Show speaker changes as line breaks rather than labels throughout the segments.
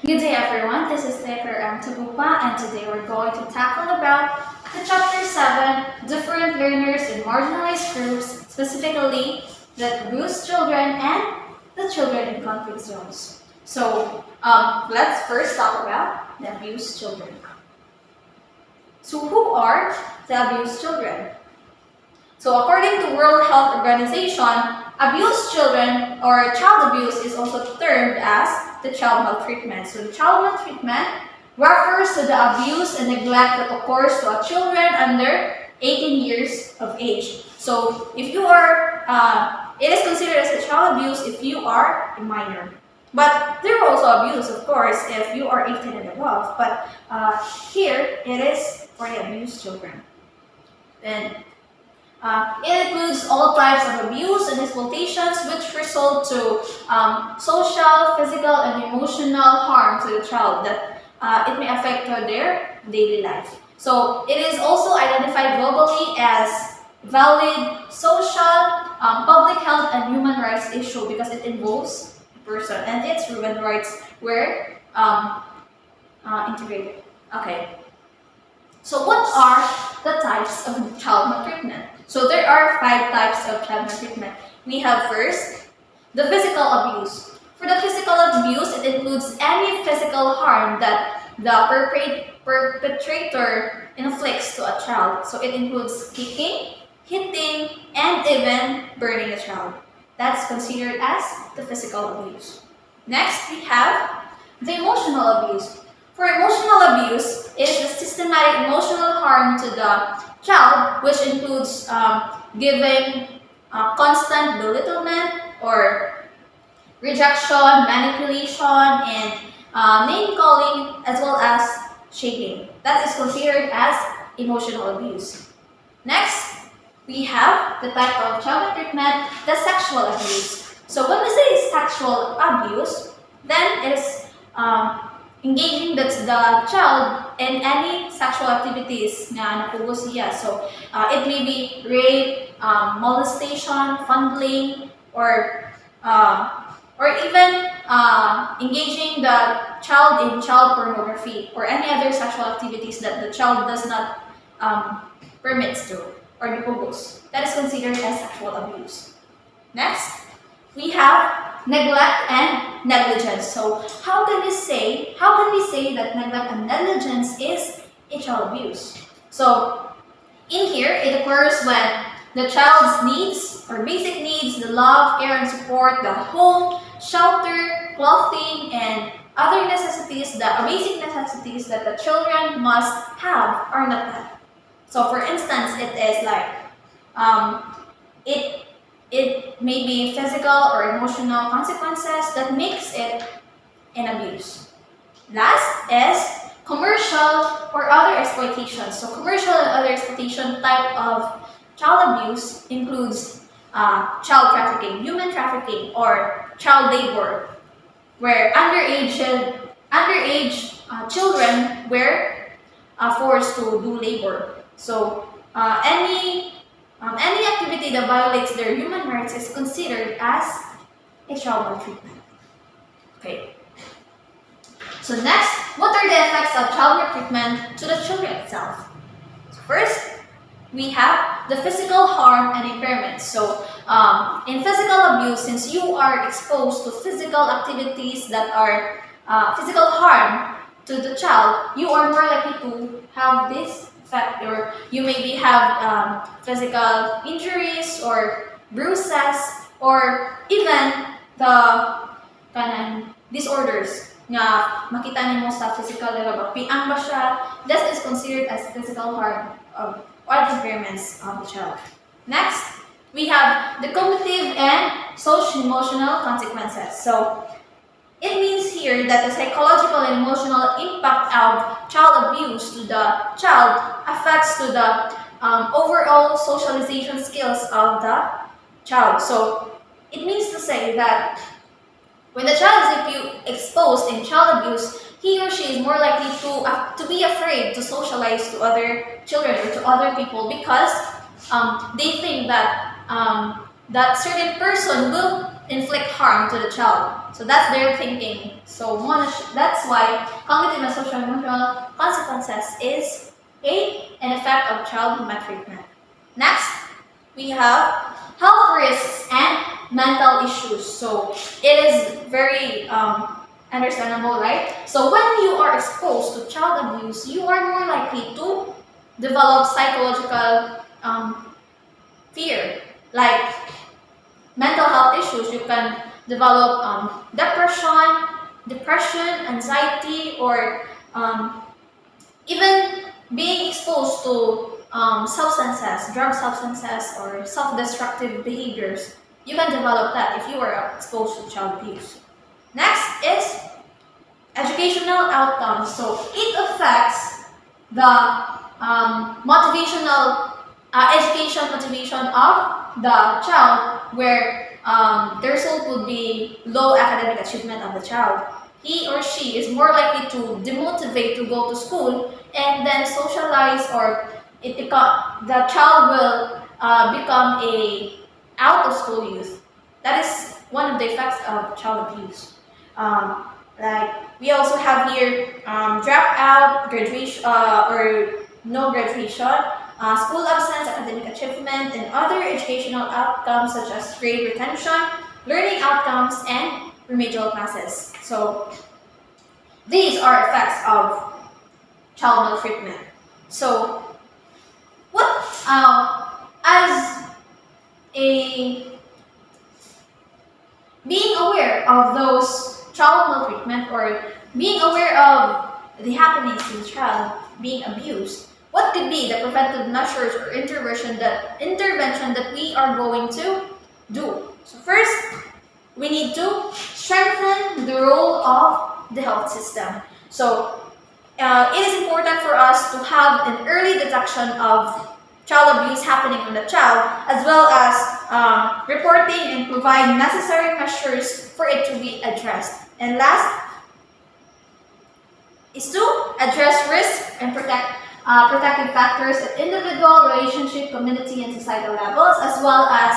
Good day everyone, this is Letter M. Tagupa and today we're going to tackle about the Chapter 7, Different Learners in Marginalized Groups, specifically the abused children and the children in conflict zones. So let's first talk about the abused children. So who are the abused children? So according to World Health Organization, abused children or child abuse is also termed as the child maltreatment. So the child maltreatment refers to the abuse and neglect that occurs to a children under 18 years of age. So if you are, it is considered as a child abuse if you are a minor. But there are also abuse, of course, if you are 18 and above. But here it is for the abused children. Then it includes all types of abuse and exploitations which result to social, physical, and emotional harm to the child that it may affect their daily life. So it is also identified globally as valid social, public health, and human rights issue because it involves a person and its human rights were integrated. Okay. So what are the types of child maltreatment? So there are 5 types of child maltreatment. We have first, the physical abuse. For the physical abuse, it includes any physical harm that the perpetrator inflicts to a child. So it includes kicking, hitting, and even burning a child. That's considered as the physical abuse. Next, we have the emotional abuse. For emotional abuse, it is the systematic emotional harm to the child, which includes giving constant belittlement or rejection, manipulation, and name-calling, as well as shaming. That is considered as emotional abuse. Next, we have the type of child maltreatment, the sexual abuse. So when we say sexual abuse, then it is engaging the child in any sexual activities na napugos siya. So it may be rape, molestation, fondling, or even engaging the child in child pornography or any other sexual activities that the child does not permits to or napugos. That is considered as sexual abuse. Next, we have neglect and negligence. So how can we say that neglect and negligence is a child abuse? So in here, it occurs when the child's needs or basic needs, the love, care, and support, the home, shelter, clothing, and other necessities, the basic necessities that the children must have are not met. So for instance, it is like it may be physical or emotional consequences that makes it an abuse. Last is commercial or other exploitation. So commercial and other exploitation type of child abuse includes child trafficking, human trafficking, or child labor, where underage children were forced to do labor. So any activity that violates their human rights is considered as a child maltreatment. Okay. So next, what are the effects of child maltreatment to the children itself? So first, we have the physical harm and impairment. So in physical abuse, since you are exposed to physical activities that are physical harm to the child, you are more likely to have this effect, or you maybe have physical injuries or bruises, or even the disorders nga makita nimo sa physical level. Piang ba siya? This is considered as physical harm or impairments of the child. Next, we have the cognitive and social-emotional consequences. So it means here that the psychological and emotional impact of child abuse to the child affects to the overall socialization skills of the child. So it means to say that when the child is exposed in child abuse, he or she is more likely to be afraid to socialize to other children or to other people because they think that that certain person will inflict harm to the child. So that's their thinking. So that's why cognitive and social emotional consequences is an effect of child maltreatment. Next, we have health risks and mental issues. So it is very understandable, right? So when you are exposed to child abuse, you are more likely to develop psychological fear, like mental health issues. You can develop depression, anxiety, or even being exposed to drug substances, or self-destructive behaviors. You can develop that if you are exposed to child abuse. Next is educational outcomes. So it affects the education motivation of the child, where the result would be low academic achievement of the child. He or she is more likely to demotivate to go to school and then socialize, or the child will become a out of school youth. That is one of the effects of child abuse. Like we also have here dropout, graduation, or no graduation, school absence, academic achievement, and other educational outcomes such as grade retention, learning outcomes, and remedial classes. So these are effects of child maltreatment. So what as a being aware of those child maltreatment, or being aware of the happenings in the child being abused, what could be the preventive measures or intervention that we are going to do? So first, we need to strengthen the role of the health system. So it is important for us to have an early detection of child abuse happening on the child, as well as reporting and provide necessary measures for it to be addressed. And last is to address risk and protective factors at individual, relationship, community, and societal levels, as well as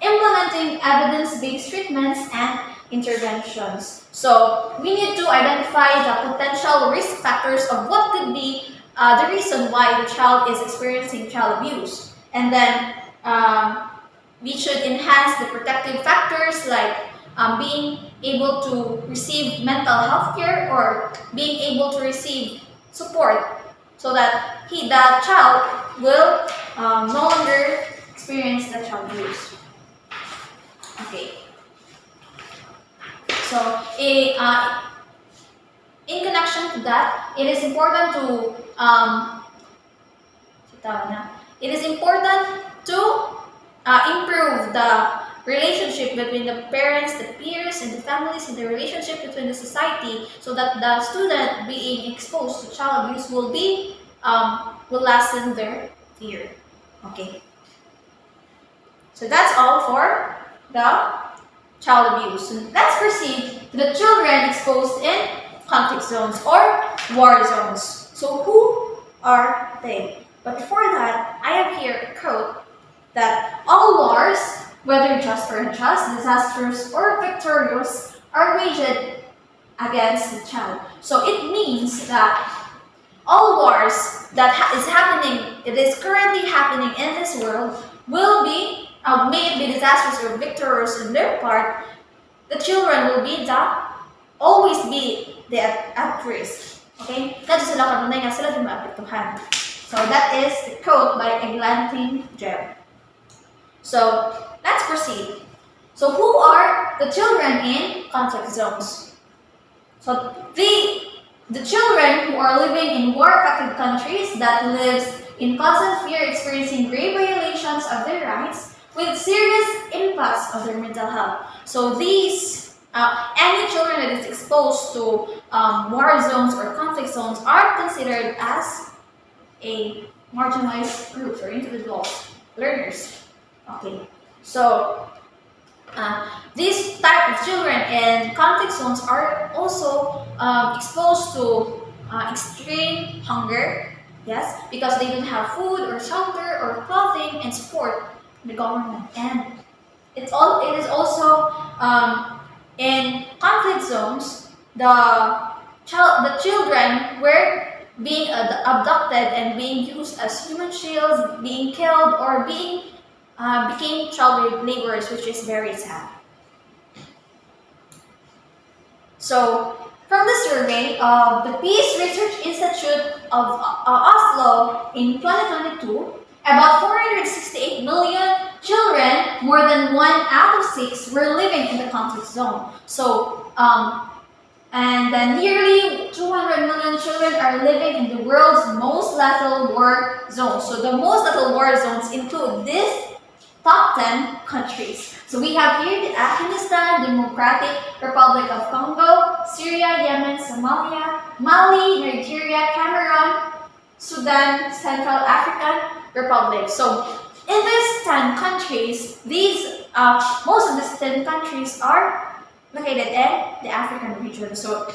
implementing evidence-based treatments and interventions. So we need to identify the potential risk factors of what could be the reason why the child is experiencing child abuse. And then we should enhance the protective factors, like being able to receive mental health care, or being able to receive support, so that the child will no longer experience the child abuse. Okay. So in connection to that, it is important to improve the relationship between the parents, the peers, and the families, and the relationship between the society, so that the student being exposed to child abuse will lessen their fear. Okay. So that's all for the child abuse. And let's proceed to the children exposed in conflict zones or war zones. So who are they? But before that, I have here a quote that all wars, whether just or unjust, disastrous or victorious, are waged against the child. So it means that all wars that it is currently happening in this world will be, may it be disastrous or victorious in their part, the children will always be at risk. Okay? Kadto sila kanunay nga sila di maapektuhan. So that is the quote by Eglantin Jeb. So let's proceed. So who are the children in conflict zones? So the children who are living in war-affected countries that lives in constant fear, experiencing grave violations of their rights with serious impacts of their mental health. So these any children that is exposed to war zones or conflict zones are considered as a marginalized group or individuals, learners. Okay, so these type of children in conflict zones are also exposed to extreme hunger, yes, because they don't have food or shelter or clothing and support from the government. And it is also in conflict zones, the children were being abducted and being used as human shields, being killed, or became child laborers, which is very sad. So, from the survey of the Peace Research Institute of Oslo in 2022, about 468 million children, more than 1 out of 6, were living in the conflict zone. So, and then nearly 200 million children are living in the world's most lethal war zones. So the most lethal war zones include these top 10 countries. So we have here the Afghanistan, Democratic Republic of Congo, Syria, Yemen, Somalia, Mali, Nigeria, Cameroon, Sudan, Central African Republic. So in these 10 countries, most of these 10 countries are located in the African region. So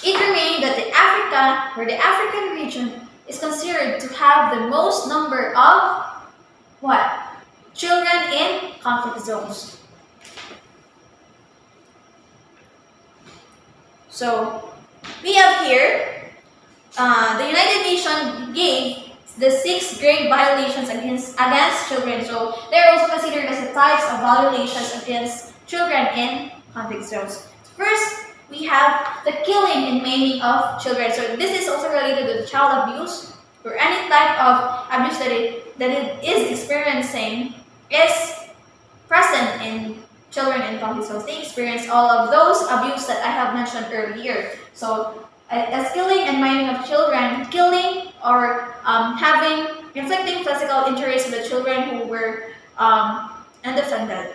it remained that the African region is considered to have the most number of what? Children in conflict zones. So we have here the United Nations gave the 6 grave violations against children. So they are also considered as the types of violations against children in conflict zones. First, we have the killing and maiming of children. So this is also related to child abuse, or any type of abuse that it is experiencing is present in children in conflict zones. They experience all of those abuse that I have mentioned earlier. So as killing and maiming of children, killing or inflicting physical injuries to the children who were undefended.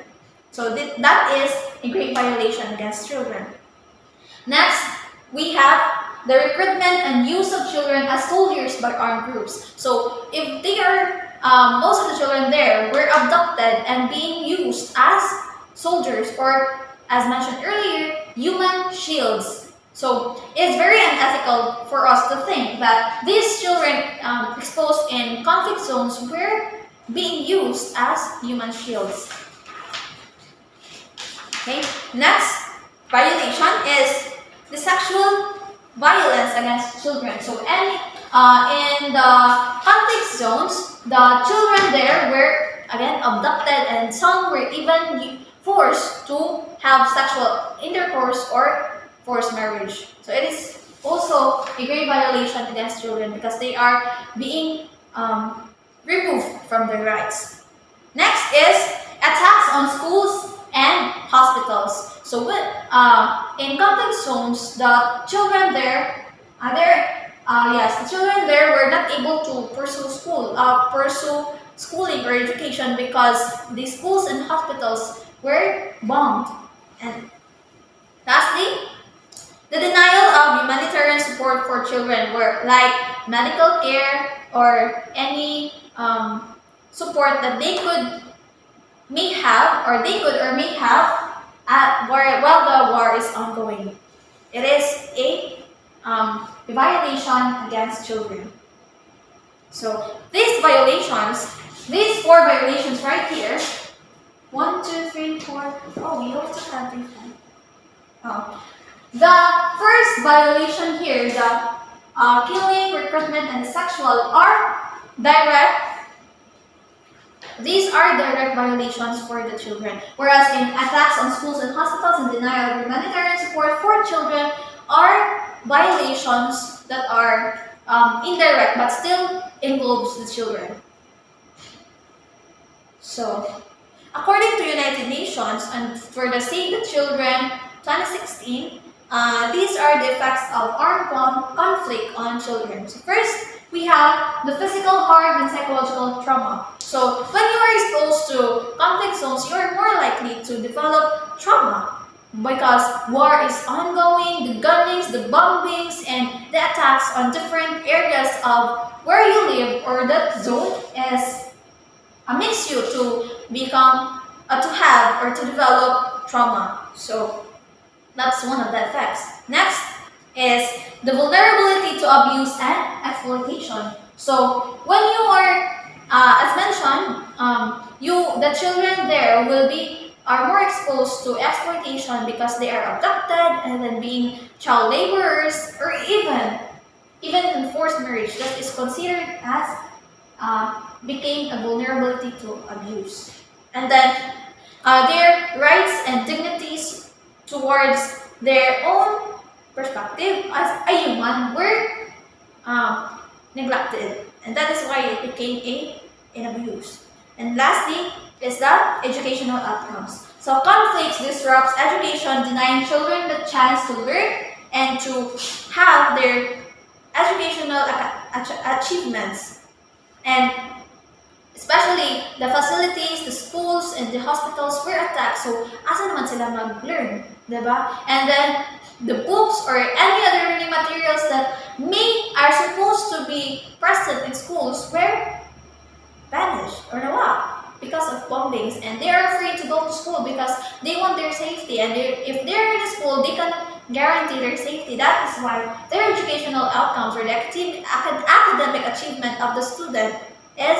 So that is a great violation against children. Next, we have the recruitment and use of children as soldiers by armed groups. So if they are, most of the children there were abducted and being used as soldiers, or as mentioned earlier, human shields. So it's very unethical for us to think that these children exposed in conflict zones were being used as human shields. Okay. Next violation is the sexual violence against children. So in the conflict zones, the children there were again abducted, and some were even forced to have sexual intercourse or forced marriage. So it is also a grave violation against children because they are being removed from their rights. Next is attacks on schools and hospitals. So in conflict zones, the children there, the children there were not able to pursue schooling or education because the schools and hospitals were bombed. And lastly, the denial of humanitarian support for children, were like medical care or any support that they may have while the war is ongoing. It is a violation against children. So these 4 violations right here, 1, 2, 3, 4. Oh, we also have different. Oh. The first violation here, the killing, recruitment, and sexual are direct. These are direct violations for the children, whereas in attacks on schools and hospitals and denial of humanitarian support for children are violations that are indirect but still involves the children. So, according to United Nations and for the Save the Children 2016, these are the effects of armed conflict on children. So first, we have the physical harm and psychological trauma. So when you are exposed to conflict zones, you are more likely to develop trauma because war is ongoing, the gunnings, the bombings, and the attacks on different areas of where you live or that zone makes you to become, to have or to develop trauma. So that's one of the effects. Next is the vulnerability to abuse and exploitation. So when you are, as mentioned, the children there will be are more exposed to exploitation because they are abducted and then being child laborers, or even enforced marriage that is considered as became a vulnerability to abuse. And then their rights and dignities towards their own perspective as a human were neglected, and that is why it became an abuse. And lastly is the educational outcomes. So conflicts disrupts education, denying children the chance to learn and to have their educational achievements, and especially the facilities, the schools, and the hospitals were attacked. So, asa naman sila mag-learn, diba? And then, the books or any other learning materials that are supposed to be present in schools were vanished or nawa because of bombings, and they are afraid to go to school because they want their safety, and if they're in the school, they can guarantee their safety. That is why their educational outcomes or the academic achievement of the student is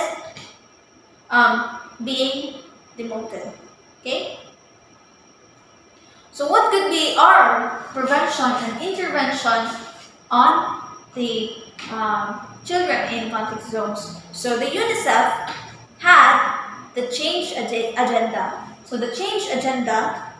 being demoted. Okay? So what could be our prevention and intervention on the children in conflict zones? So the UNICEF had the change agenda. So the change agenda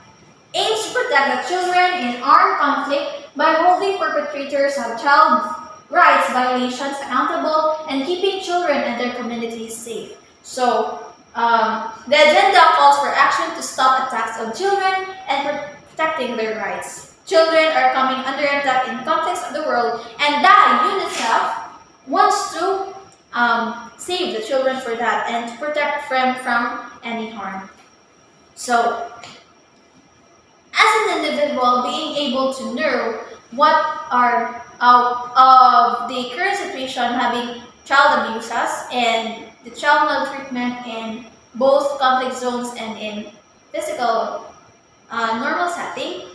aims to protect the children in armed conflict by holding perpetrators of child rights violations accountable and keeping children and their communities safe. So the agenda calls for action to stop attacks on children and protecting their rights. Children are coming under attack in conflicts of the world, and that UNICEF wants to save the children for that and to protect them from any harm. So, as an individual, being able to know what are of the current situation having child abuses and the child maltreatment in both conflict zones and in physical normal setting,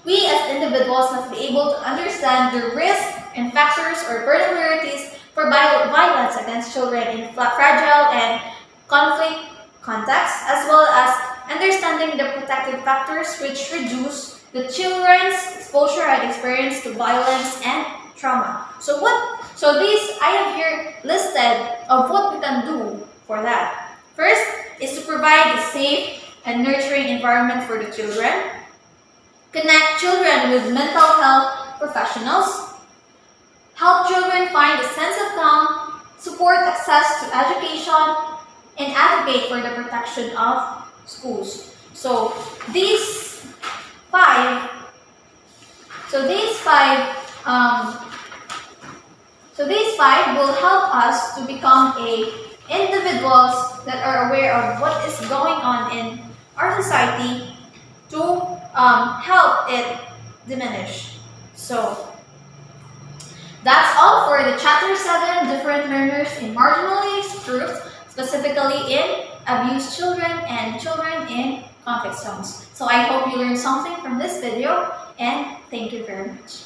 we as individuals must be able to understand the risks and factors or vulnerabilities for violence against children in fragile and conflict contexts, as well as understanding the protective factors which reduce the children's exposure and experience to violence and trauma. So these I have here listed of what we can do for that. First is to provide a safe and nurturing environment for the children, connect children with mental health professionals, help children find a sense of calm, support access to education, and advocate for the protection of schools. So these five will help us to become individuals that are aware of what is going on in our society to help it diminish. So that's all for the Chapter 7, Different Learners in Marginalized Groups, specifically in abused children and children in conflict zones. So I hope you learned something from this video, and thank you very much.